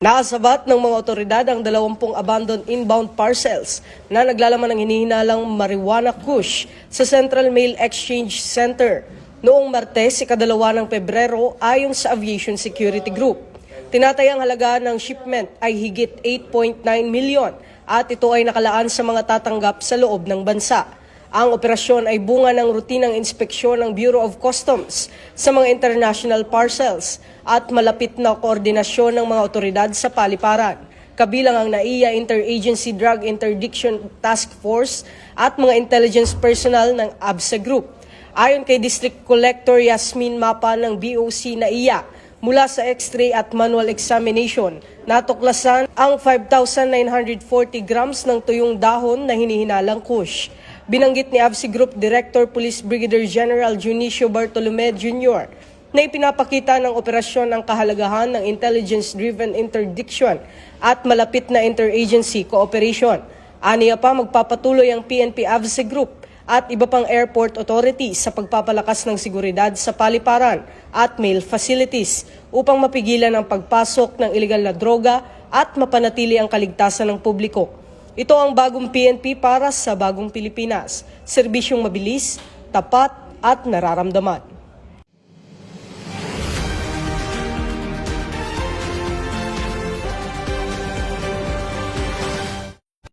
Nakasabat ng mga otoridad ang 20 abandoned inbound parcels na naglalaman ng hinihinalang marijuana kush sa Central Mail Exchange Center noong Martes, ika-2 ng Pebrero ayon sa Aviation Security Group. Tinatayang halaga ng shipment ay higit 8.9 milyon at ito ay nakalaan sa mga tatanggap sa loob ng bansa. Ang operasyon ay bunga ng rutinang inspeksyon ng Bureau of Customs sa mga international parcels at malapit na koordinasyon ng mga otoridad sa paliparan, kabilang ang NAIA Interagency Drug Interdiction Task Force at mga intelligence personnel ng ABSA Group. Ayon kay District Collector Yasmin Mapa ng BOC NAIA, mula sa X-ray at manual examination, natuklasan ang 5,940 grams ng tuyong dahon na hinihinalang kush. Binanggit ni ABSA Group Director Police Brigadier General Junicio Bartolome Jr. na ipinapakita ng operasyon ang kahalagahan ng intelligence-driven interdiction at malapit na interagency cooperation. Aniya pa, magpapatuloy ang PNP ABSA Group at iba pang airport authorities sa pagpapalakas ng seguridad sa paliparan at mail facilities upang mapigilan ang pagpasok ng ilegal na droga at mapanatili ang kaligtasan ng publiko. Ito ang bagong PNP para sa bagong Pilipinas, serbisyong mabilis, tapat at nararamdaman.